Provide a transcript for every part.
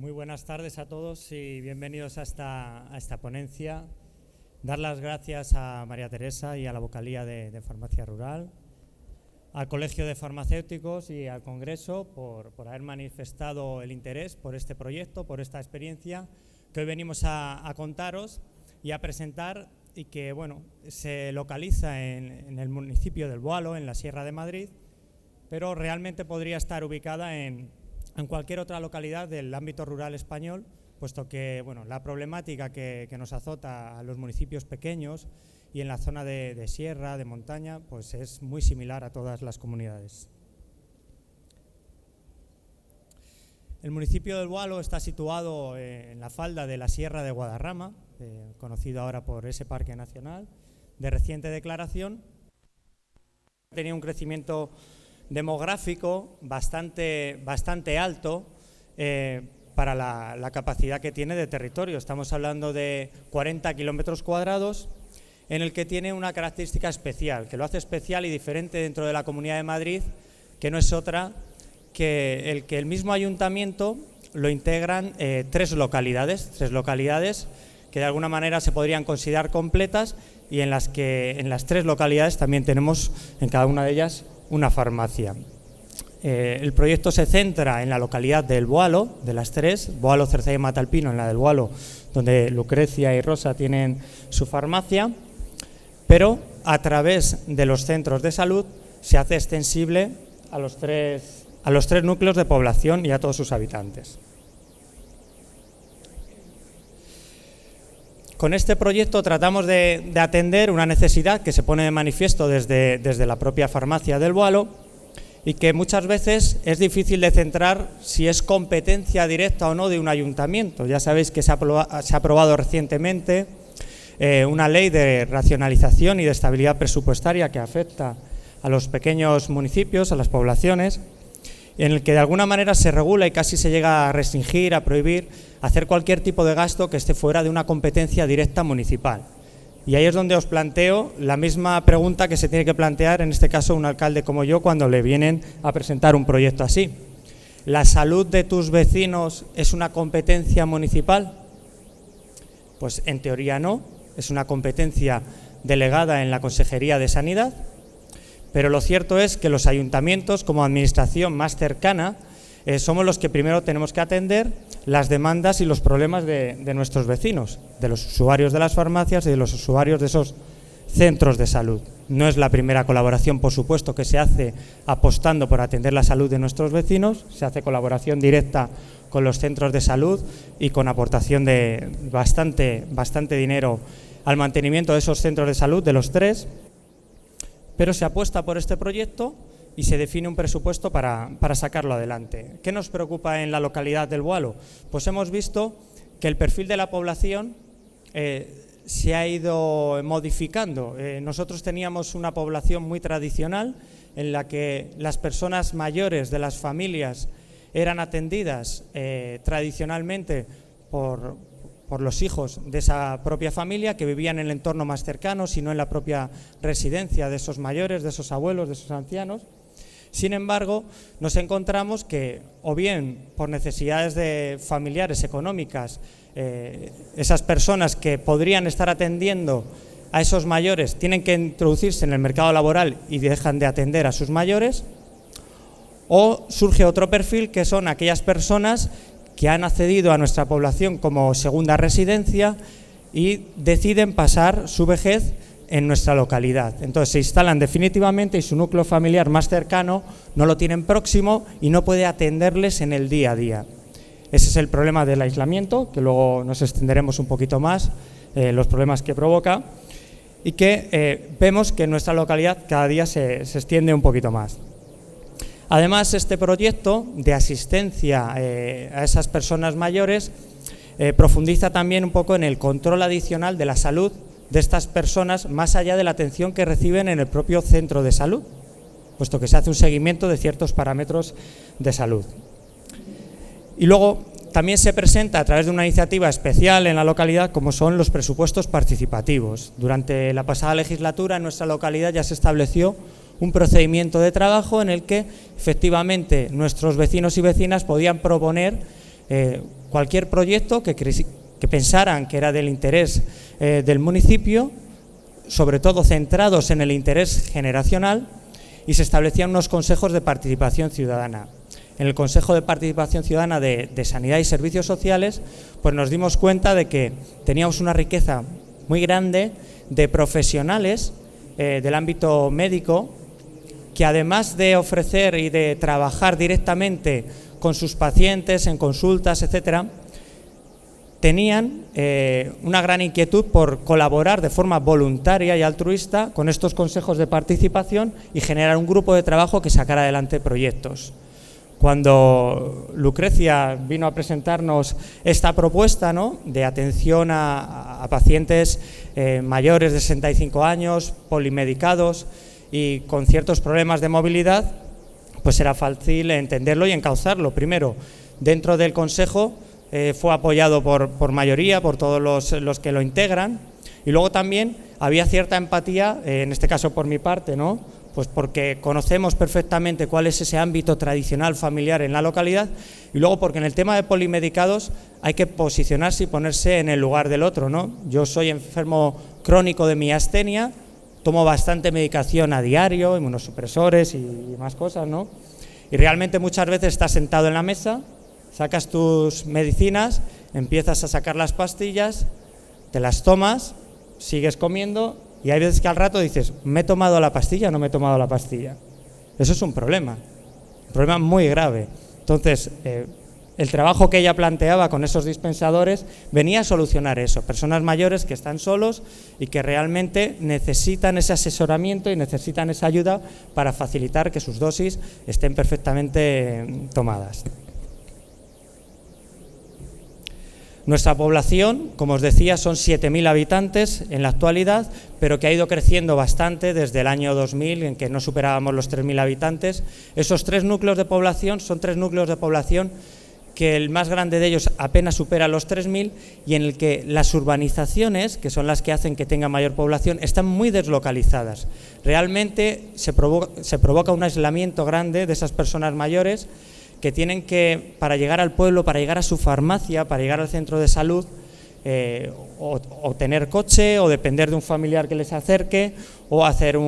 Muy buenas tardes a todos y bienvenidos a esta ponencia. Dar las gracias a María Teresa y a la vocalía de Farmacia Rural, al Colegio de Farmacéuticos y al Congreso por haber manifestado el interés por este proyecto, por esta experiencia que hoy venimos a contaros y a presentar, y que se localiza en el municipio del Boalo, en la Sierra de Madrid, pero realmente podría estar ubicada en cualquier otra localidad del ámbito rural español, puesto que la problemática que nos azota a los municipios pequeños y en la zona de sierra, de montaña, pues es muy similar a todas las comunidades. El municipio del Boalo está situado en la falda de la Sierra de Guadarrama, conocido ahora por ese parque nacional, de reciente declaración. Tenía un crecimiento demográfico bastante alto para la capacidad que tiene de territorio. Estamos hablando de 40 kilómetros cuadrados, en el que tiene una característica especial, que lo hace especial y diferente dentro de la Comunidad de Madrid, que no es otra que el mismo ayuntamiento lo integran tres localidades que de alguna manera se podrían considerar completas, y en las que en las tres localidades también tenemos en cada una de ellas una farmacia. El proyecto se centra en la localidad del Boalo, de las tres, Boalo, Cerceda y Matalpino, en la del Boalo, donde Lucrecia y Rosa tienen su farmacia, pero a través de los centros de salud se hace extensible a los tres núcleos de población y a todos sus habitantes. Con este proyecto tratamos de atender una necesidad que se pone de manifiesto desde la propia farmacia del Boalo, y que muchas veces es difícil de centrar si es competencia directa o no de un ayuntamiento. Ya sabéis que se ha aprobado recientemente una ley de racionalización y de estabilidad presupuestaria que afecta a los pequeños municipios, a las poblaciones, en el que de alguna manera se regula y casi se llega a restringir, a prohibir hacer cualquier tipo de gasto que esté fuera de una competencia directa municipal. Y ahí es donde os planteo la misma pregunta que se tiene que plantear, en este caso, un alcalde como yo cuando le vienen a presentar un proyecto así. ¿La salud de tus vecinos es una competencia municipal? Pues en teoría no, es una competencia delegada en la Consejería de Sanidad, pero lo cierto es que los ayuntamientos, como administración más cercana, somos los que primero tenemos que atender las demandas y los problemas de nuestros vecinos, de los usuarios de las farmacias y de los usuarios de esos centros de salud. No es la primera colaboración, por supuesto, que se hace apostando por atender la salud de nuestros vecinos. Se hace colaboración directa con los centros de salud y con aportación de bastante dinero al mantenimiento de esos centros de salud, de los tres, pero se apuesta por este proyecto y se define un presupuesto para sacarlo adelante. ¿Qué nos preocupa en la localidad del Boalo? Pues hemos visto que el perfil de la población se ha ido modificando. Nosotros teníamos una población muy tradicional, en la que las personas mayores de las familias eran atendidas tradicionalmente por los hijos de esa propia familia, que vivían en el entorno más cercano, sino en la propia residencia de esos mayores, de esos abuelos, de esos ancianos. Sin embargo, nos encontramos que, o bien por necesidades familiares, económicas, esas personas que podrían estar atendiendo a esos mayores tienen que introducirse en el mercado laboral y dejan de atender a sus mayores, o surge otro perfil, que son aquellas personas que han accedido a nuestra población como segunda residencia y deciden pasar su vejez en nuestra localidad. Entonces se instalan definitivamente y su núcleo familiar más cercano no lo tienen próximo y no puede atenderles en el día a día. Ese es el problema del aislamiento, que luego nos extenderemos un poquito más, los problemas que provoca, y que vemos que en nuestra localidad cada día se extiende un poquito más. Además, este proyecto de asistencia a esas personas mayores profundiza también un poco en el control adicional de la salud de estas personas, más allá de la atención que reciben en el propio centro de salud, puesto que se hace un seguimiento de ciertos parámetros de salud. Y luego también se presenta a través de una iniciativa especial en la localidad, como son los presupuestos participativos. Durante la pasada legislatura en nuestra localidad ya se estableció un procedimiento de trabajo en el que efectivamente nuestros vecinos y vecinas podían proponer cualquier proyecto que pensaran que era del interés del municipio, sobre todo centrados en el interés generacional, y se establecían unos consejos de participación ciudadana. En el Consejo de Participación Ciudadana de Sanidad y Servicios Sociales, pues nos dimos cuenta de que teníamos una riqueza muy grande de profesionales del ámbito médico, que además de ofrecer y de trabajar directamente con sus pacientes en consultas, etcétera, tenían una gran inquietud por colaborar de forma voluntaria y altruista con estos consejos de participación y generar un grupo de trabajo que sacara adelante proyectos. Cuando Lucrecia vino a presentarnos esta propuesta, ¿no?, de atención a pacientes mayores de 65 años, polimedicados y con ciertos problemas de movilidad, pues era fácil entenderlo y encauzarlo. Primero, dentro del Consejo fue apoyado por mayoría, por todos los que lo integran, y luego también había cierta empatía, en este caso por mi parte, ¿no?, pues porque conocemos perfectamente cuál es ese ámbito tradicional familiar en la localidad, y luego porque en el tema de polimedicados hay que posicionarse y ponerse en el lugar del otro, ¿no? Yo soy enfermo crónico de miastenia, tomo bastante medicación a diario, inmunosupresores y más cosas, ¿no? Y realmente muchas veces estás sentado en la mesa, sacas tus medicinas, empiezas a sacar las pastillas, te las tomas, sigues comiendo y hay veces que al rato dices, ¿me he tomado la pastilla o no me he tomado la pastilla? Eso es un problema muy grave. Entonces, el trabajo que ella planteaba con esos dispensadores venía a solucionar eso. Personas mayores que están solos y que realmente necesitan ese asesoramiento y necesitan esa ayuda para facilitar que sus dosis estén perfectamente tomadas. Nuestra población, como os decía, son 7.000 habitantes en la actualidad, pero que ha ido creciendo bastante desde el año 2000, en que no superábamos los 3.000 habitantes. Esos 3 núcleos de población son 3 núcleos de población que el más grande de ellos apenas supera los 3.000 y en el que las urbanizaciones, que son las que hacen que tenga mayor población, están muy deslocalizadas. Realmente se provoca un aislamiento grande de esas personas mayores que tienen que, para llegar al pueblo, para llegar a su farmacia, para llegar al centro de salud, o tener coche, o depender de un familiar que les acerque, o hacer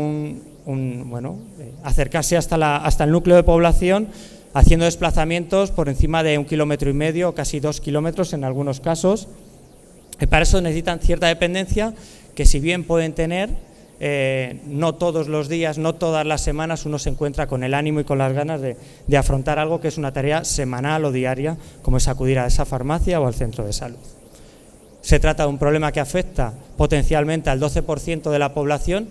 acercarse hasta el núcleo de población, haciendo desplazamientos por encima de 1,5 kilómetros o casi 2 kilómetros en algunos casos. Y para eso necesitan cierta dependencia que, si bien pueden tener, no todos los días, no todas las semanas uno se encuentra con el ánimo y con las ganas de afrontar algo que es una tarea semanal o diaria, como es acudir a esa farmacia o al centro de salud. Se trata de un problema que afecta potencialmente al 12% de la población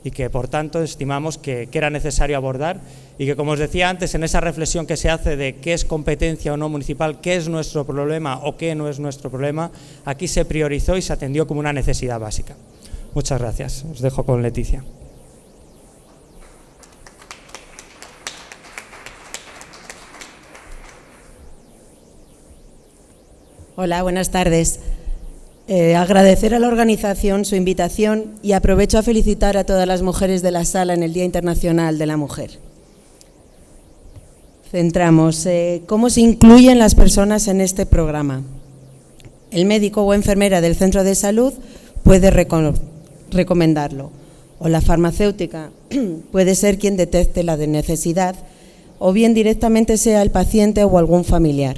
y que, por tanto, estimamos que era necesario abordar y que, como os decía antes, en esa reflexión que se hace de qué es competencia o no municipal, qué es nuestro problema o qué no es nuestro problema, aquí se priorizó y se atendió como una necesidad básica. Muchas gracias. Os dejo con Leticia. Hola, buenas tardes. Agradecer a la organización su invitación y aprovecho a felicitar a todas las mujeres de la sala en el Día Internacional de la Mujer. Centramos. ¿Cómo se incluyen las personas en este programa? El médico o enfermera del centro de salud puede recomendarlo, o la farmacéutica puede ser quien detecte la necesidad, o bien directamente sea el paciente o algún familiar.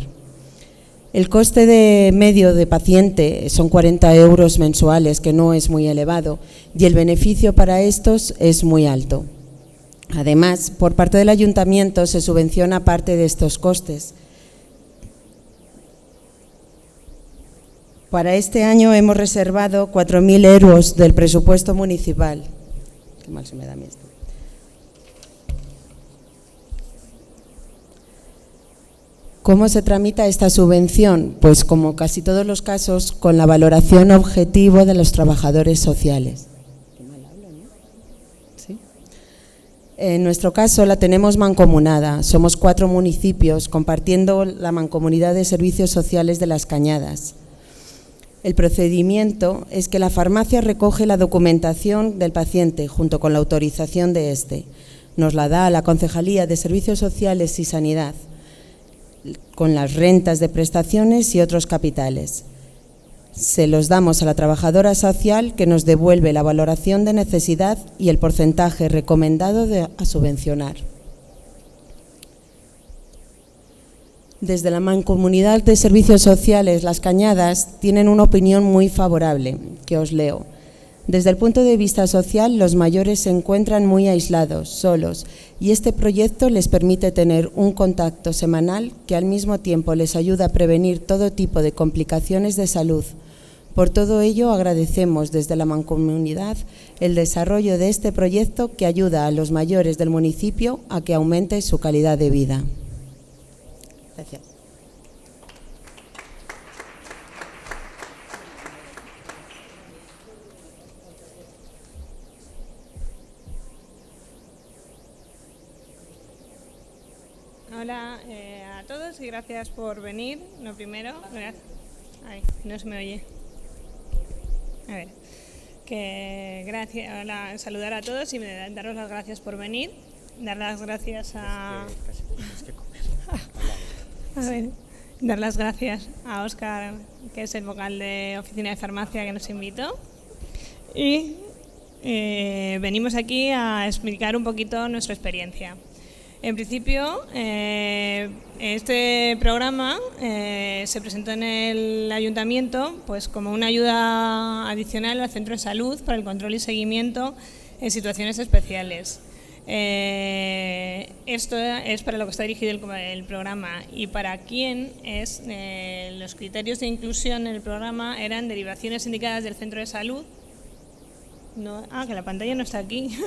El coste medio de paciente son 40 euros mensuales, que no es muy elevado, y el beneficio para estos es muy alto. Además, por parte del ayuntamiento se subvenciona parte de estos costes. Para este año hemos reservado 4.000 euros del presupuesto municipal. Qué mal se me da a mí esto. ¿Cómo se tramita esta subvención? Pues, como casi todos los casos, con la valoración objetivo de los trabajadores sociales. Qué mal hablo, ¿no? ¿Sí? En nuestro caso la tenemos mancomunada. Somos 4 municipios compartiendo la mancomunidad de servicios sociales de Las Cañadas. El procedimiento es que la farmacia recoge la documentación del paciente junto con la autorización de este. Nos la da a la Concejalía de Servicios Sociales y Sanidad. con las rentas de prestaciones y otros capitales. Se los damos a la trabajadora social, que nos devuelve la valoración de necesidad y el porcentaje recomendado a subvencionar. Desde la Mancomunidad de Servicios Sociales Las Cañadas tienen una opinión muy favorable, que os leo. Desde el punto de vista social, los mayores se encuentran muy aislados, solos, y este proyecto les permite tener un contacto semanal que al mismo tiempo les ayuda a prevenir todo tipo de complicaciones de salud. Por todo ello, agradecemos desde la Mancomunidad el desarrollo de este proyecto que ayuda a los mayores del municipio a que aumente su calidad de vida. Gracias. Hola a todos y gracias por venir. Lo primero, ay, no se me oye. A ver, que gracias, hola, saludar a todos y daros las gracias por venir. Dar las gracias a ver, dar las gracias a Óscar, que es el vocal de Oficina de Farmacia, que nos invitó. Y venimos aquí a explicar un poquito nuestra experiencia. En principio, este programa se presentó en el ayuntamiento pues como una ayuda adicional al centro de salud para el control y seguimiento en situaciones especiales. Esto es para lo que está dirigido el programa, y para quién es los criterios de inclusión en el programa eran derivaciones indicadas del centro de salud. No, que la pantalla no está aquí.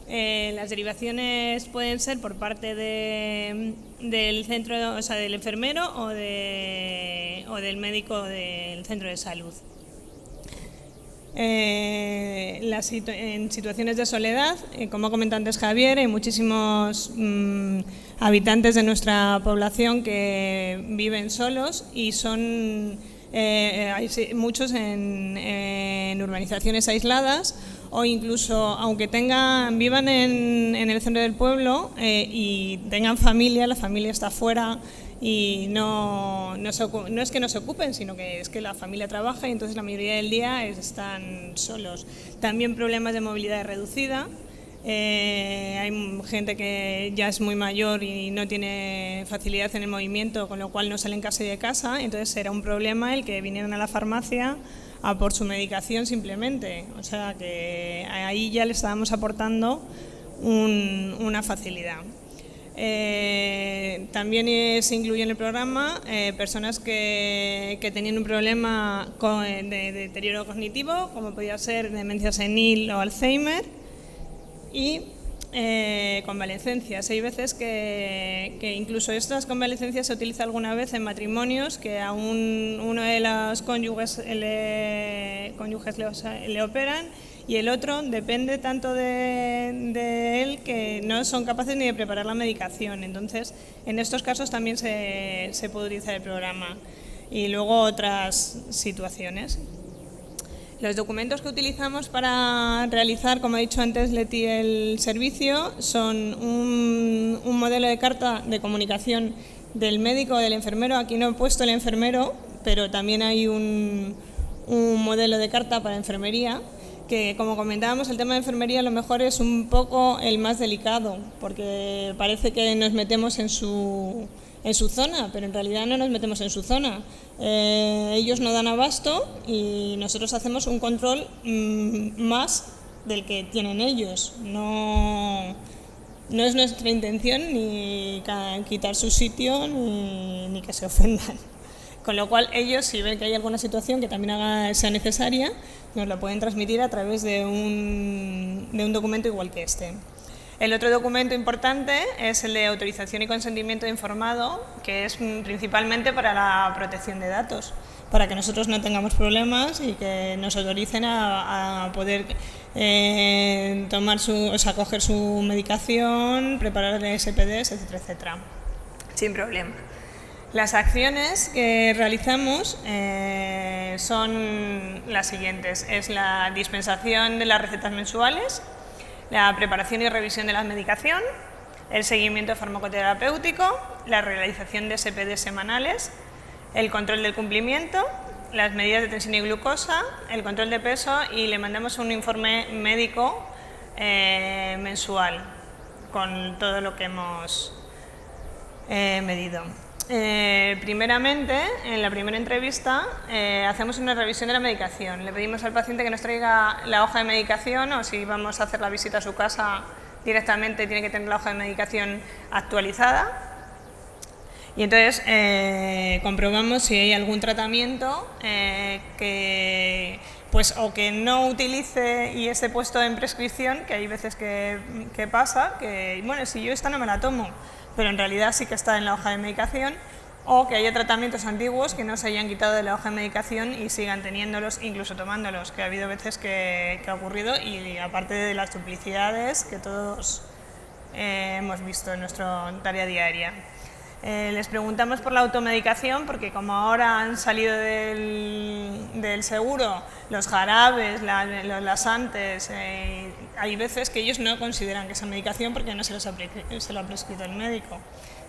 Las derivaciones pueden ser por parte del centro, o sea, del enfermero o del médico del centro de salud. En situaciones de soledad, como ha comentado antes Javier, hay muchísimos habitantes de nuestra población que viven solos y son hay muchos en urbanizaciones aisladas, o incluso aunque vivan en el centro del pueblo y tengan familia, la familia está fuera y no es que no se ocupen, sino que es que la familia trabaja y entonces la mayoría del día están solos. También problemas de movilidad reducida. Hay gente que ya es muy mayor y no tiene facilidad en el movimiento, con lo cual no salen casi de casa, entonces era un problema el que vinieran a la farmacia a por su medicación simplemente, o sea que ahí ya le estábamos aportando una facilidad. También se incluye en el programa personas que tenían un problema de deterioro cognitivo, como podía ser demencia senil o Alzheimer, y convalecencias. Hay veces que incluso estas convalecencias se utiliza alguna vez en matrimonios que a uno de los cónyuges le operan y el otro depende tanto de él que no son capaces ni de preparar la medicación. Entonces, en estos casos también se puede utilizar el programa. Y luego otras situaciones. Los documentos que utilizamos para realizar, como ha dicho antes Leti, el servicio son un modelo de carta de comunicación del médico o del enfermero. Aquí no he puesto el enfermero, pero también hay un modelo de carta para enfermería, que como comentábamos, el tema de enfermería a lo mejor es un poco el más delicado, porque parece que nos metemos en su zona, pero en realidad no nos metemos en su zona. Ellos no dan abasto y nosotros hacemos un control más del que tienen ellos. No es nuestra intención ni quitar su sitio ni que se ofendan. Con lo cual ellos, si ven que hay alguna situación que también sea necesaria, nos la pueden transmitir a través de un documento igual que este. El otro documento importante es el de autorización y consentimiento informado, que es principalmente para la protección de datos, para que nosotros no tengamos problemas y que nos autoricen a poder coger su medicación, preparar SPDs, etcétera, etcétera, sin problema. Las acciones que realizamos son las siguientes: es la dispensación de las recetas mensuales, la preparación y revisión de la medicación, el seguimiento farmacoterapéutico, la realización de SPD semanales, el control del cumplimiento, las medidas de tensión y glucosa, el control de peso y le mandamos un informe médico mensual con todo lo que hemos medido. Primeramente, en la primera entrevista, hacemos una revisión de la medicación. Le pedimos al paciente que nos traiga la hoja de medicación o si vamos a hacer la visita a su casa directamente tiene que tener la hoja de medicación actualizada. Y entonces comprobamos si hay algún tratamiento que no utilice y esté puesto en prescripción, que hay veces que pasa, que bueno, si yo esta no me la tomo, pero en realidad sí que está en la hoja de medicación, o que haya tratamientos antiguos que no se hayan quitado de la hoja de medicación y sigan teniéndolos, incluso tomándolos, que ha habido veces que ha ocurrido, y aparte de las duplicidades que todos hemos visto en nuestra tarea diaria. Les preguntamos por la automedicación porque como ahora han salido del seguro los jarabes, los laxantes, hay veces que ellos no consideran que esa medicación porque no se lo ha prescrito el médico.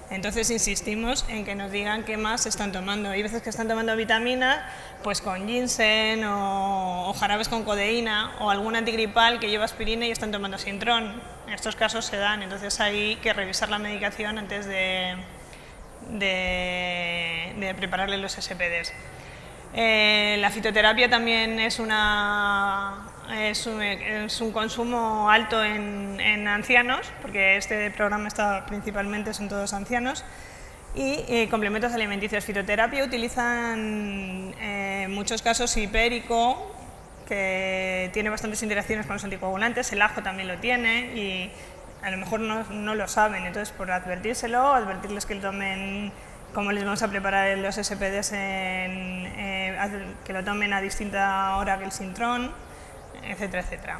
Entonces insistimos en que nos digan qué más están tomando. Hay veces que están tomando vitaminas pues con ginseng o jarabes con codeína o algún antigripal que lleva aspirina y están tomando Sintrón. En estos casos se dan, entonces hay que revisar la medicación antes de prepararle los SPDs. La fitoterapia también es un consumo alto en ancianos, porque este programa principalmente son todos ancianos, y complementos alimenticios. Fitoterapia utilizan en muchos casos hipérico, que tiene bastantes interacciones con los anticoagulantes, el ajo también lo tiene y a lo mejor no lo saben, entonces por advertirles que tomen, como les vamos a preparar los SPDs, que lo tomen a distinta hora que el Sintrón, etcétera, etcétera.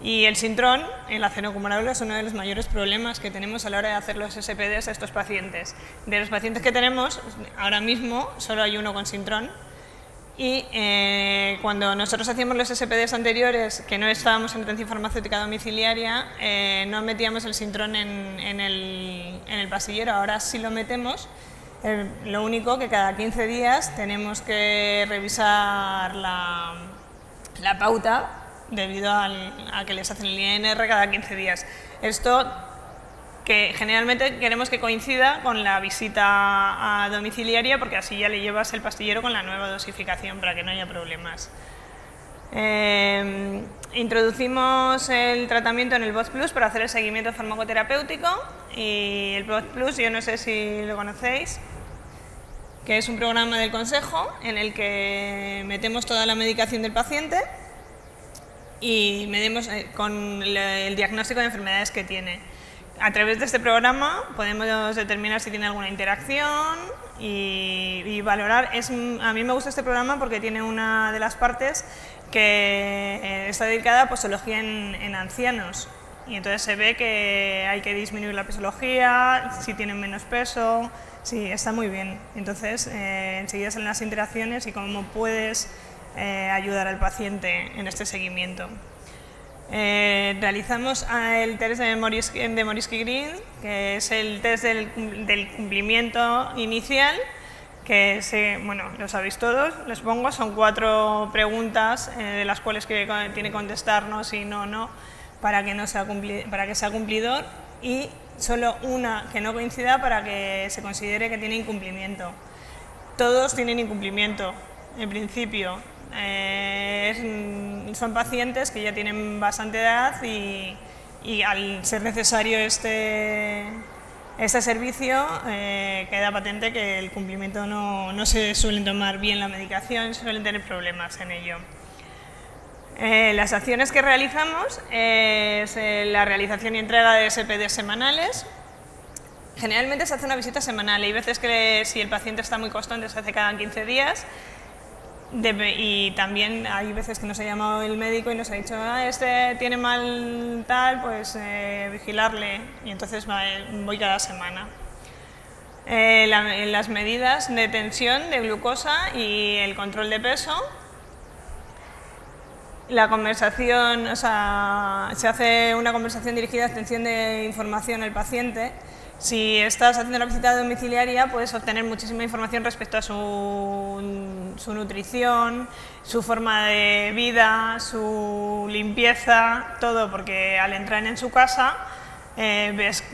Y el Sintrón, el ácido acumulable, es uno de los mayores problemas que tenemos a la hora de hacer los SPDs a estos pacientes. De los pacientes que tenemos, ahora mismo solo hay uno con Sintrón. Y cuando nosotros hacíamos los SPDs anteriores, que no estábamos en atención farmacéutica domiciliaria, no metíamos el Sintrón en el pastillero, ahora sí lo metemos. Lo único que cada 15 días tenemos que revisar la pauta debido a que les hacen el INR cada 15 días. Esto que generalmente queremos que coincida con la visita domiciliaria porque así ya le llevas el pastillero con la nueva dosificación para que no haya problemas. Introducimos el tratamiento en el BOZ Plus para hacer el seguimiento farmacoterapéutico y el BOZ Plus, yo no sé si lo conocéis, que es un programa del Consejo en el que metemos toda la medicación del paciente y medimos con el diagnóstico de enfermedades que tiene. A través de este programa podemos determinar si tiene alguna interacción y valorar. A mí me gusta este programa porque tiene una de las partes que está dedicada a posología en ancianos. Y entonces se ve que hay que disminuir la posología, si tienen menos peso, sí, está muy bien. Entonces enseguida salen las interacciones y cómo puedes ayudar al paciente en este seguimiento. Realizamos el test de Morisky-Green, que es el test del cumplimiento inicial, que lo sabéis todos, les pongo, son 4 preguntas de las cuales que tiene que contestarnos sí, no, para que sea cumplidor, y solo una que no coincida para que se considere que tiene incumplimiento. Todos tienen incumplimiento, en principio. Son pacientes que ya tienen bastante edad y al ser necesario este servicio queda patente que el cumplimiento no se suelen tomar bien la medicación, suelen tener problemas en ello. Las acciones que realizamos es la realización y entrega de SPDs semanales. Generalmente se hace una visita semanal, hay veces que si el paciente está muy constante se hace cada 15 días. Y también hay veces que nos ha llamado el médico y nos ha dicho este tiene mal tal, pues vigilarle, y entonces voy cada semana. Las medidas de tensión, de glucosa y el control de peso. La conversación, o sea, se hace una conversación dirigida a obtención de información al paciente. Si estás haciendo la visita domiciliaria, puedes obtener muchísima información respecto a su nutrición, su forma de vida, su limpieza, todo, porque al entrar en su casa ves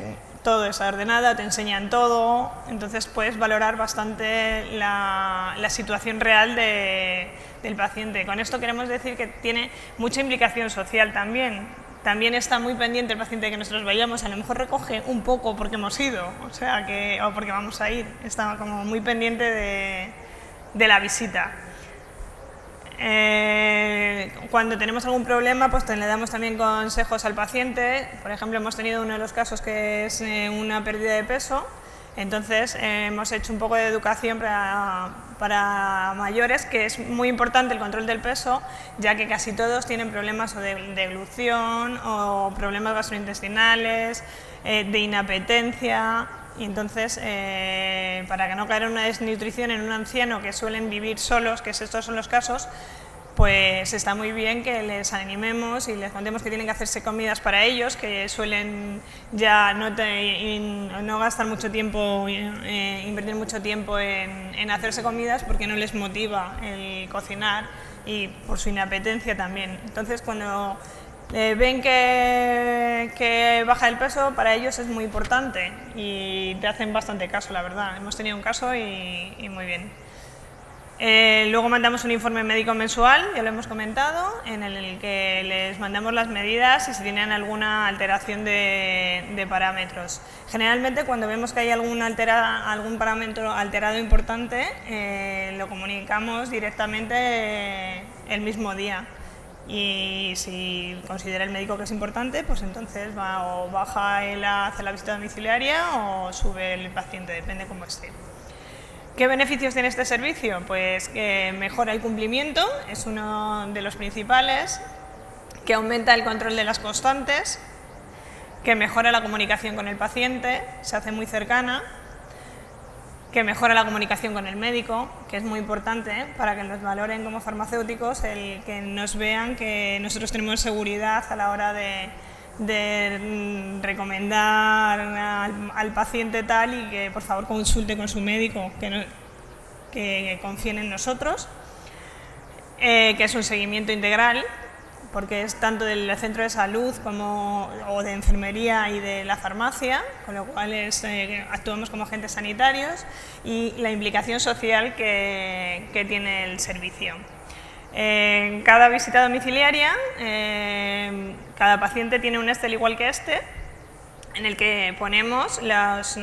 todo está ordenado, te enseñan todo, entonces puedes valorar bastante la situación real del paciente. Con esto queremos decir que tiene mucha implicación social también. También está muy pendiente el paciente de que nosotros vayamos, a lo mejor recoge un poco porque hemos ido, o porque vamos a ir, está como muy pendiente de la visita. Cuando tenemos algún problema, pues le damos también consejos al paciente. Por ejemplo, hemos tenido uno de los casos que es una pérdida de peso, entonces hemos hecho un poco de educación para mayores, que es muy importante el control del peso, ya que casi todos tienen problemas o de deglución o problemas gastrointestinales, de inapetencia. Y entonces, para que no caiga en una desnutrición en un anciano que suelen vivir solos, que estos son los casos, pues está muy bien que les animemos y les contemos que tienen que hacerse comidas para ellos, que suelen ya no gastar mucho tiempo, invertir mucho tiempo en hacerse comidas porque no les motiva el cocinar y por su inapetencia también. Entonces, cuando ven que baja el peso, para ellos es muy importante y te hacen bastante caso, la verdad. Hemos tenido un caso y muy bien. Luego mandamos un informe médico mensual, ya lo hemos comentado, en el que les mandamos las medidas y si tienen alguna alteración de parámetros. Generalmente, cuando vemos que hay algún parámetro alterado importante, lo comunicamos directamente el mismo día. Y si considera el médico que es importante, pues entonces o baja él a hacer la visita domiciliaria o sube el paciente, depende cómo esté. ¿Qué beneficios tiene este servicio? Pues que mejora el cumplimiento, es uno de los principales, que aumenta el control de las constantes, que mejora la comunicación con el paciente, se hace muy cercana, que mejora la comunicación con el médico, que es muy importante para que nos valoren como farmacéuticos, el que nos vean que nosotros tenemos seguridad a la hora de recomendar al paciente tal y que por favor consulte con su médico, que confíen en nosotros, que es un seguimiento integral, porque es tanto del centro de salud o de enfermería y de la farmacia, con lo cual actuamos como agentes sanitarios, y la implicación social que tiene el servicio. En cada visita domiciliaria, cada paciente tiene un Excel igual que este, en el que ponemos las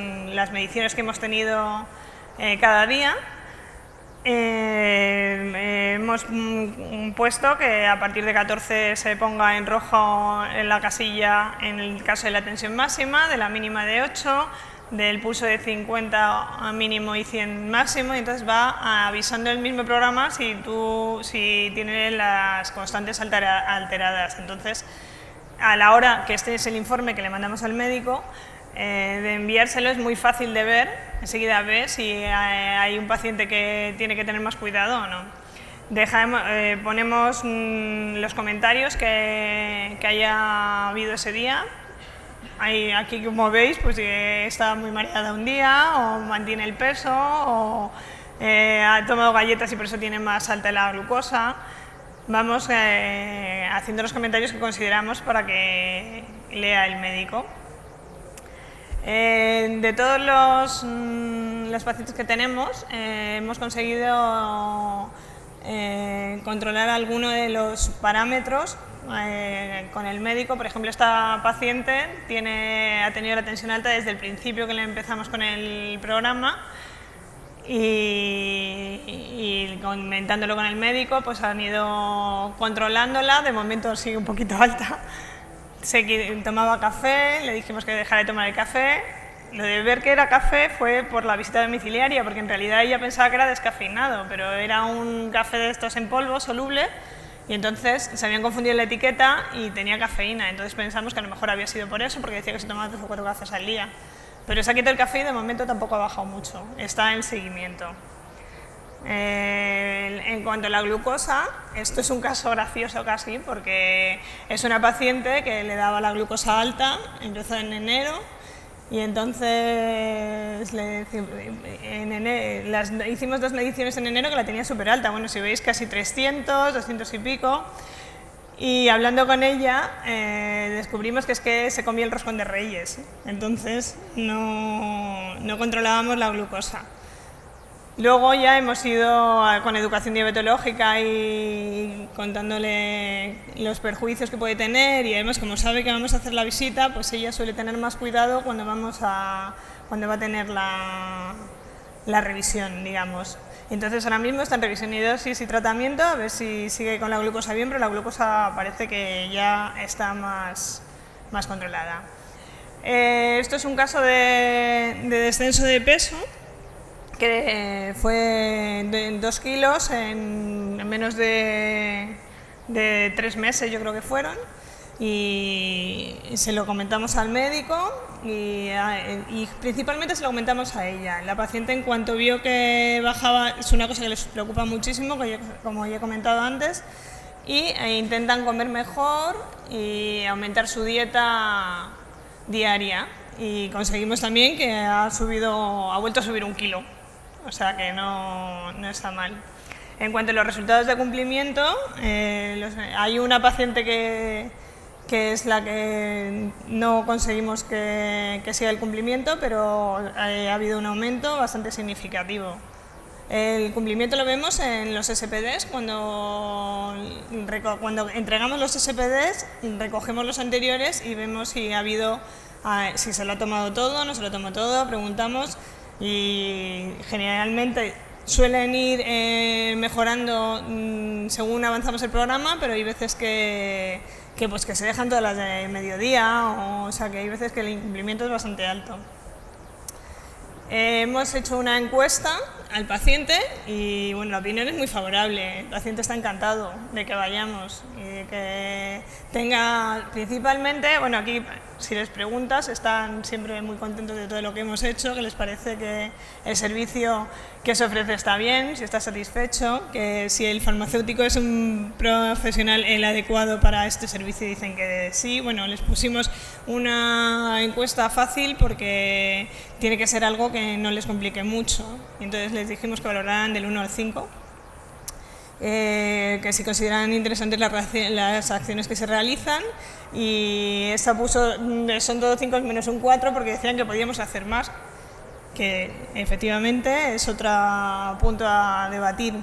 mediciones que hemos tenido cada día. Hemos puesto que a partir de 14 se ponga en rojo en la casilla en el caso de la tensión máxima, de la mínima de 8, del pulso de 50 a mínimo y 100 máximo, y entonces va avisando el mismo programa si tiene las constantes alteradas. Entonces, a la hora que este es el informe que le mandamos al médico, de enviárselo es muy fácil de ver, enseguida ve si hay un paciente que tiene que tener más cuidado o no. Ponemos los comentarios que haya habido ese día. Aquí, como veis, pues está muy mareada un día, o mantiene el peso, o ha tomado galletas y por eso tiene más alta la glucosa. Vamos haciendo los comentarios que consideramos para que lea el médico. De todos los pacientes que tenemos, hemos conseguido controlar alguno de los parámetros con el médico. Por ejemplo, esta paciente ha tenido la tensión alta desde el principio que le empezamos con el programa, y comentándolo con el médico, pues han ido controlándola. De momento sigue un poquito alta. Tomaba café, le dijimos que dejara de tomar el café. Lo de ver que era café fue por la visita domiciliaria, porque en realidad ella pensaba que era descafeinado, pero era un café de estos en polvo, soluble, y entonces se habían confundido la etiqueta y tenía cafeína. Entonces pensamos que a lo mejor había sido por eso, porque decía que se tomaba 3 o 4 cafés al día. Pero se ha quitado el café y de momento tampoco ha bajado mucho, está en seguimiento. En cuanto a la glucosa, esto es un caso gracioso casi, porque es una paciente que le daba la glucosa alta, empezó en enero, y entonces hicimos 2 mediciones en enero que la tenía súper alta, bueno, si veis casi 300, 200 y pico, y hablando con ella descubrimos que es que se comía el roscón de Reyes, entonces no controlábamos la glucosa. Luego ya hemos ido con educación diabetológica y contándole los perjuicios que puede tener, y además como sabe que vamos a hacer la visita, pues ella suele tener más cuidado cuando va a tener la revisión, digamos. Entonces ahora mismo está en revisión y dosis y tratamiento, a ver si sigue con la glucosa bien, pero la glucosa parece que ya está más controlada. Esto es un caso de descenso de peso, que fue de 2 kilos en menos de 3 meses, yo creo que fueron, y se lo comentamos al médico y principalmente se lo comentamos a ella. La paciente, en cuanto vio que bajaba, es una cosa que les preocupa muchísimo, como ya he comentado antes, y intentan comer mejor y aumentar su dieta diaria, y conseguimos también que ha vuelto a subir 1 kilo. O sea que no está mal. En cuanto a los resultados de cumplimiento, hay una paciente que es la que no conseguimos que siga el cumplimiento, pero ha habido un aumento bastante significativo. El cumplimiento lo vemos en los SPDs, cuando entregamos los SPDs, recogemos los anteriores y vemos si si se lo ha tomado todo, no se lo tomó todo, preguntamos. Y generalmente suelen ir mejorando según avanzamos el programa, pero hay veces que se dejan todas las de mediodía, o sea que hay veces que el incumplimiento es bastante alto. Hemos hecho una encuesta al paciente y bueno, la opinión es muy favorable. El paciente está encantado de que vayamos y de que tenga, principalmente, bueno, aquí si les preguntas están siempre muy contentos de todo lo que hemos hecho, que les parece que el servicio que se ofrece está bien, si está satisfecho, que si el farmacéutico es un profesional el adecuado para este servicio, dicen que sí. Bueno, les pusimos una encuesta fácil porque tiene que ser algo que no les complique mucho, entonces les dijimos que valoraran del 1 al 5, que si consideran interesantes las acciones que se realizan, y esta puso, son todos 5 menos un 4 porque decían que podíamos hacer más, que efectivamente es otro punto a debatir.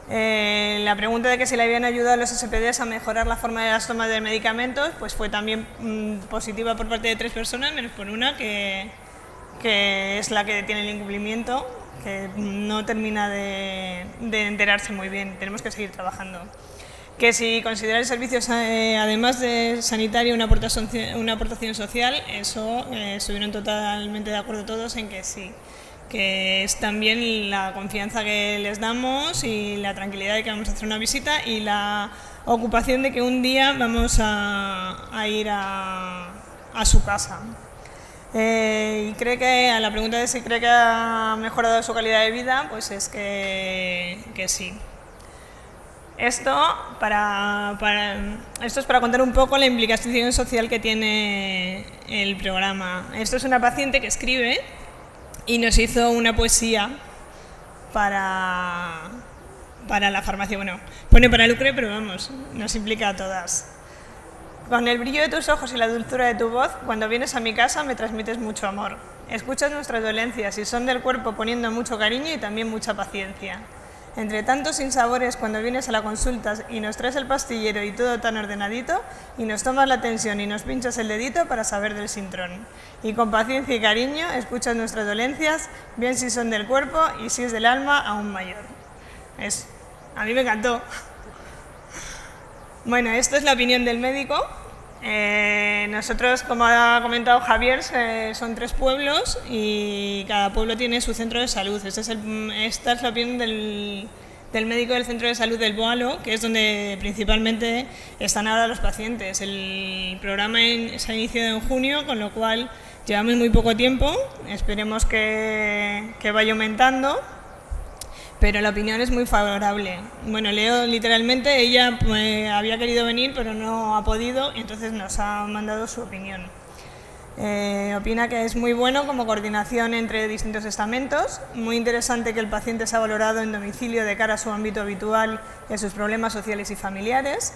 La pregunta de que si le habían ayudado a los SPDs a mejorar la forma de las tomas de medicamentos, pues fue también positiva por parte de 3 personas, menos por una que es la que tiene el incumplimiento, que no termina de enterarse muy bien. Tenemos que seguir trabajando. Que si considera el servicio, además de sanitario, una aportación social, eso estuvieron totalmente de acuerdo todos en que sí, que es también la confianza que les damos y la tranquilidad de que vamos a hacer una visita y la ocupación de que un día vamos a ir a su casa. Y cree que, a la pregunta de si cree que ha mejorado su calidad de vida, pues es que sí. Esto es para contar un poco la implicación social que tiene el programa. Esto es una paciente que escribe y nos hizo una poesía para la farmacia. Bueno, pone para lucre, pero vamos, nos implica a todas. Con el brillo de tus ojos y la dulzura de tu voz, cuando vienes a mi casa me transmites mucho amor. Escuchas nuestras dolencias y son del cuerpo poniendo mucho cariño y también mucha paciencia. Entre tantos sinsabores, cuando vienes a la consulta y nos traes el pastillero y todo tan ordenadito, y nos tomas la tensión y nos pinchas el dedito para saber del sintrón. Y con paciencia y cariño escuchas nuestras dolencias, bien si son del cuerpo y si es del alma, aún mayor. A mí me encantó. Bueno, esto es la opinión del médico. Nosotros, como ha comentado Javier, son 3 pueblos y cada pueblo tiene su centro de salud. Esta es la opinión del médico del centro de salud del Boalo, que es donde principalmente están ahora los pacientes. El programa se ha iniciado en junio, con lo cual llevamos muy poco tiempo, esperemos que vaya aumentando. pero la opinión es muy favorable. Bueno, leo literalmente, ella había querido venir pero no ha podido, entonces nos ha mandado su opinión. Opina que es muy bueno como coordinación entre distintos estamentos, muy interesante que el paciente sea valorado en domicilio de cara a su ámbito habitual y a sus problemas sociales y familiares,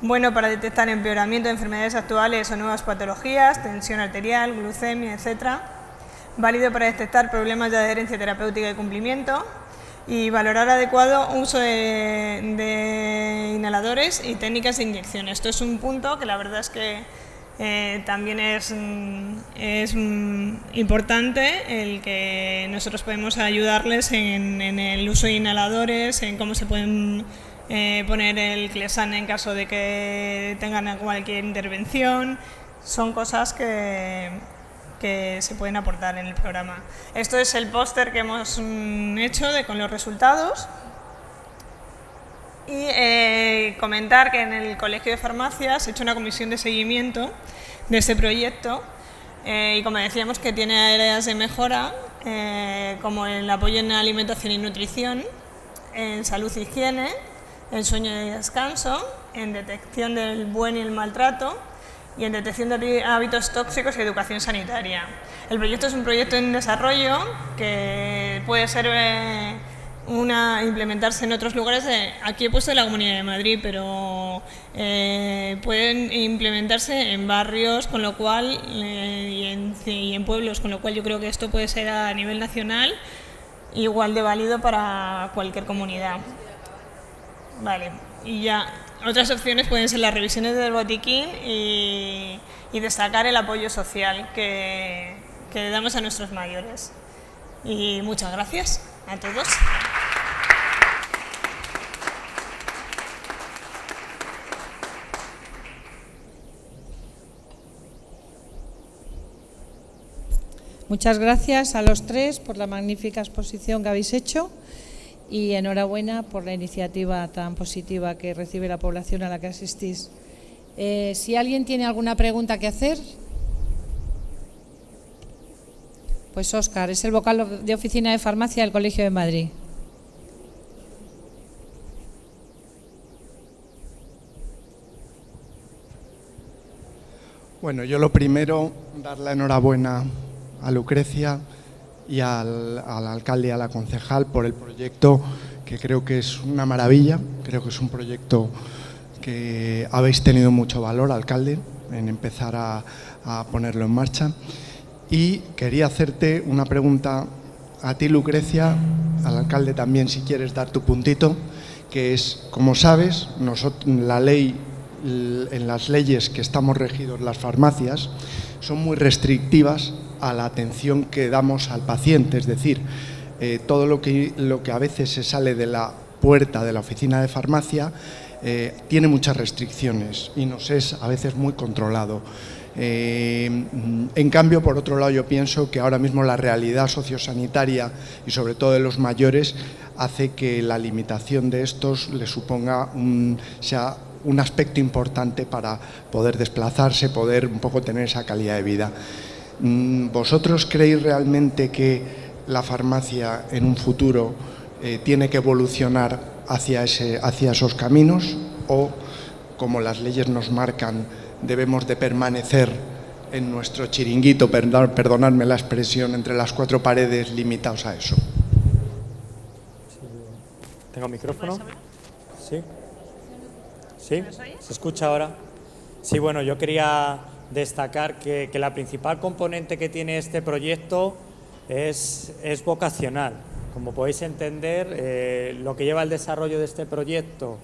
bueno para detectar empeoramiento de enfermedades actuales o nuevas patologías, tensión arterial, glucemia, etc. Válido para detectar problemas de adherencia terapéutica y cumplimiento, y valorar adecuado uso de inhaladores y técnicas de inyección. Esto es un punto que la verdad es que también es importante, el que nosotros podemos ayudarles en el uso de inhaladores, en cómo se pueden poner el Clesane en caso de que tengan cualquier intervención. Son cosas que se pueden aportar en el programa. Esto es el póster que hemos hecho con los resultados. Y comentar que en el Colegio de Farmacias se ha hecho una comisión de seguimiento de este proyecto y como decíamos que tiene áreas de mejora como el apoyo en alimentación y nutrición, en salud e higiene, en sueño y descanso, en detección del buen y el maltrato y en detección de hábitos tóxicos y educación sanitaria. El proyecto es un proyecto en desarrollo que puede ser implementarse en otros lugares. Aquí he puesto en la Comunidad de Madrid, pero pueden implementarse en barrios, con lo cual y en pueblos, con lo cual yo creo que esto puede ser a nivel nacional igual de válido para cualquier comunidad. Vale, y ya otras opciones pueden ser las revisiones del botiquín y destacar el apoyo social que damos a nuestros mayores. Y muchas gracias a todos. Muchas gracias a los tres por la magnífica exposición que habéis hecho y enhorabuena por la iniciativa tan positiva que recibe la población a la que asistís. Si alguien tiene alguna pregunta que hacer, pues Óscar, es el vocal de oficina de farmacia del Colegio de Madrid. Bueno, yo lo primero, dar la enhorabuena a Lucrecia y al alcalde y a la concejal por el proyecto, que creo que es una maravilla. Creo que es un proyecto que habéis tenido mucho valor, alcalde, en empezar a ponerlo en marcha. Y quería hacerte una pregunta a ti, Lucrecia, al alcalde también, si quieres dar tu puntito, que es, como sabes, la ley, en las leyes que estamos regidos las farmacias, son muy restrictivas a la atención que damos al paciente, es decir, todo lo que a veces se sale de la puerta de la oficina de farmacia tiene muchas restricciones y nos es a veces muy controlado. En cambio, por otro lado, yo pienso que ahora mismo la realidad sociosanitaria y sobre todo de los mayores hace que la limitación de estos le suponga sea un aspecto importante para poder desplazarse, poder un poco tener esa calidad de vida. ¿Vosotros creéis realmente que la farmacia en un futuro tiene que evolucionar hacia esos caminos, o, como las leyes nos marcan, debemos de permanecer en nuestro chiringuito, perdonadme la expresión, entre las cuatro paredes, limitados a eso? ¿Tengo micrófono? ¿Sí? ¿Sí? ¿Se escucha ahora? Sí, bueno, yo quería destacar que la principal componente que tiene este proyecto es vocacional. Como podéis entender, lo que lleva el desarrollo de este proyecto,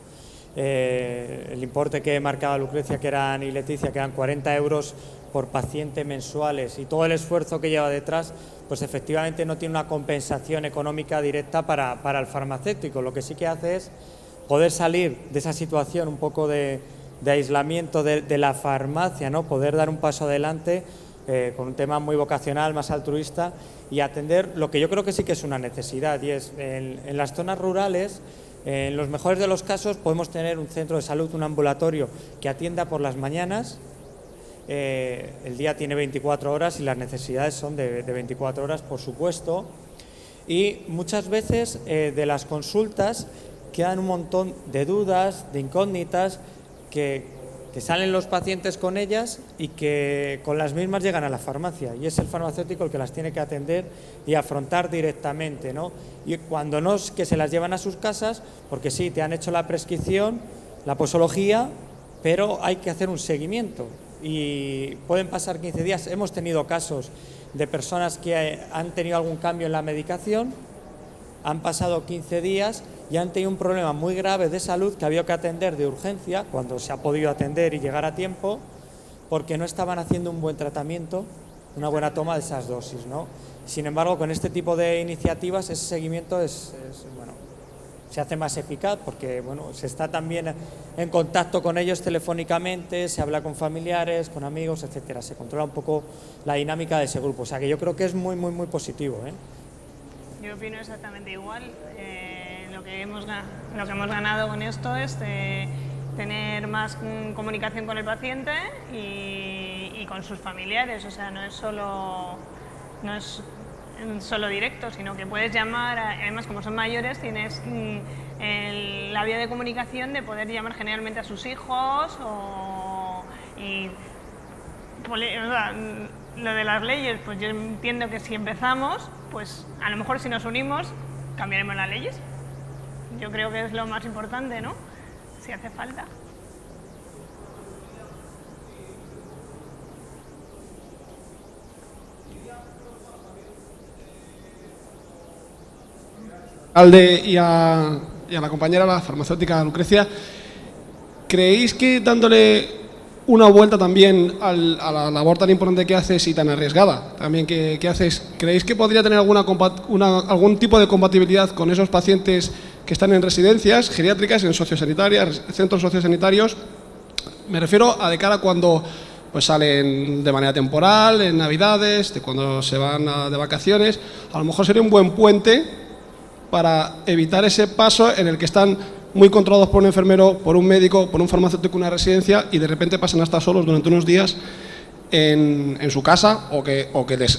el importe que marcaba Lucrecia y Leticia, que eran 40 euros por paciente mensuales, y todo el esfuerzo que lleva detrás, pues efectivamente no tiene una compensación económica directa para el farmacéutico. Lo que sí que hace es poder salir de esa situación un poco de aislamiento de la farmacia, ¿no? Poder dar un paso adelante con un tema muy vocacional, más altruista, y atender lo que yo creo que sí que es una necesidad, y es en las zonas rurales. En los mejores de los casos podemos tener un centro de salud, un ambulatorio que atienda por las mañanas. El día tiene 24 horas y las necesidades son de 24 horas, por supuesto. y muchas veces de las consultas quedan un montón de dudas, de incógnitas que salen los pacientes con ellas y que con las mismas llegan a la farmacia, y es el farmacéutico el que las tiene que atender y afrontar directamente, ¿no? Y cuando no es que se las llevan a sus casas, porque sí, te han hecho la prescripción, la posología, pero hay que hacer un seguimiento y pueden pasar 15 días. Hemos tenido casos de personas que han tenido algún cambio en la medicación, han pasado 15 días y han tenido un problema muy grave de salud que había que atender de urgencia, cuando se ha podido atender y llegar a tiempo, porque no estaban haciendo un buen tratamiento, una buena toma de esas dosis, ¿no? Sin embargo, con este tipo de iniciativas, ese seguimiento bueno, se hace más eficaz, porque bueno, se está también en contacto con ellos telefónicamente, se habla con familiares, con amigos, etcétera. Se controla un poco la dinámica de ese grupo. O sea que yo creo que es muy, muy, muy positivo, ¿eh? Yo opino exactamente igual. Lo que hemos ganado con esto es tener más comunicación con el paciente y con sus familiares. O sea, no es solo directo, sino que puedes llamar, además como son mayores, tienes la vía de comunicación de poder llamar generalmente a sus hijos lo de las leyes, pues yo entiendo que si empezamos, pues a lo mejor si nos unimos cambiaremos las leyes. Yo creo que es lo más importante, ¿no? Si hace falta. Alde y a la compañera, la farmacéutica Lucrecia, ¿creéis que dándole una vuelta también a la labor tan importante que haces y tan arriesgada también que haces, creéis que podría tener algún tipo de compatibilidad con esos pacientes que están en residencias geriátricas, en sociosanitarias, centros sociosanitarios? Me refiero a de cara cuando pues salen de manera temporal, en Navidades, de cuando se van de vacaciones. A lo mejor sería un buen puente para evitar ese paso en el que están muy controlados por un enfermero, por un médico, por un farmacéutico en una residencia, y de repente pasan a estar solos durante unos días en su casa, o que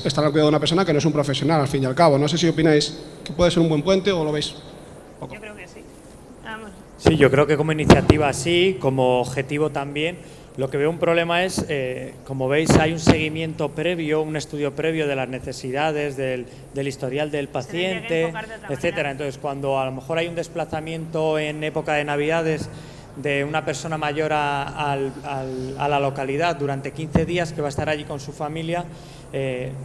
están al cuidado de una persona que no es un profesional, al fin y al cabo. No sé si opináis que puede ser un buen puente o lo veis poco. Yo creo que sí. Vamos. Sí, yo creo que como iniciativa sí, como objetivo también. Lo que veo un problema es, como veis, hay un seguimiento previo, un estudio previo de las necesidades, del historial del paciente, etcétera. Entonces, cuando a lo mejor hay un desplazamiento en época de Navidades de una persona mayor a la localidad durante 15 días que va a estar allí con su familia,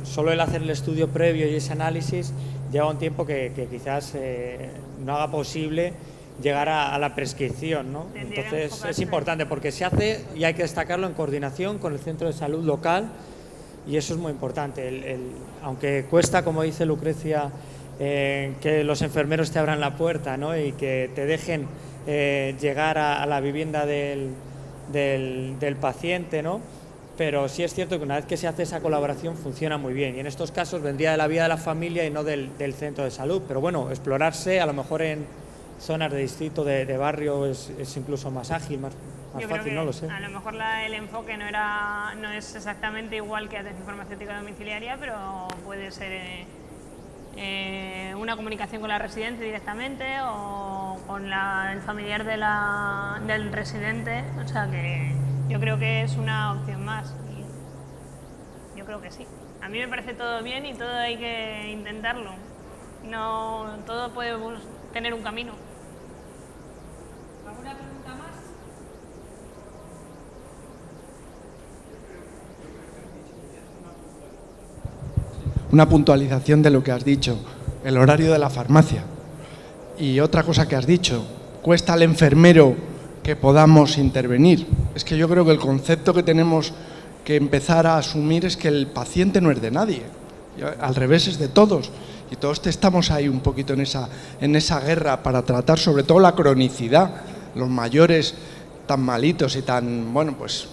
solo el hacer el estudio previo y ese análisis lleva un tiempo que quizás no haga posible llegar a la prescripción, ¿no? Entonces es importante porque se hace, y hay que destacarlo, en coordinación con el centro de salud local, y eso es muy importante. Aunque cuesta, como dice Lucrecia, que los enfermeros te abran la puerta, ¿no? Y que te dejen llegar a la vivienda del paciente, ¿no? Pero sí es cierto que una vez que se hace esa colaboración funciona muy bien, y en estos casos vendría de la vía de la familia y no del centro de salud. Pero bueno, explorarse a lo mejor en zonas de distrito, de barrio, es incluso más ágil, más fácil, no lo sé. A lo mejor el enfoque no es exactamente igual que atención farmacéutica domiciliaria, pero puede ser una comunicación con la residente directamente o con el familiar del residente. O sea que yo creo que es una opción más. Yo creo que sí. A mí me parece todo bien y todo hay que intentarlo. No, todo puede tener un camino. ¿Alguna pregunta más? Una puntualización de lo que has dicho, el horario de la farmacia. Y otra cosa que has dicho, cuesta al enfermero que podamos intervenir. Es que yo creo que el concepto que tenemos que empezar a asumir es que el paciente no es de nadie, al revés, es de todos. Y todos estamos ahí un poquito en esa guerra para tratar sobre todo la cronicidad, los mayores tan malitos y tan, bueno, pues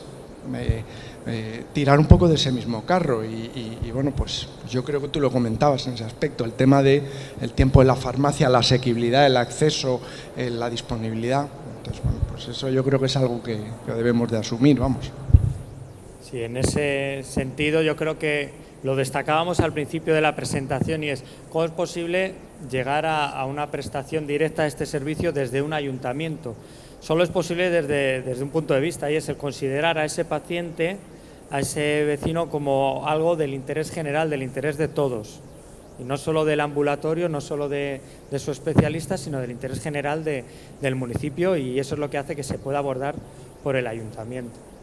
tirar un poco de ese mismo carro y bueno, pues yo creo que tú lo comentabas en ese aspecto, el tema del tiempo en la farmacia, la asequibilidad, el acceso, la disponibilidad. Entonces, bueno, pues eso yo creo que es algo que debemos de asumir, vamos. Sí, en ese sentido yo creo que Lo destacábamos al principio de la presentación y es cómo es posible llegar a una prestación directa de este servicio desde un ayuntamiento. Solo es posible desde un punto de vista y es el considerar a ese paciente, a ese vecino como algo del interés general, del interés de todos. Y no solo del ambulatorio, no solo de su especialista, sino del interés general del municipio y eso es lo que hace que se pueda abordar por el ayuntamiento.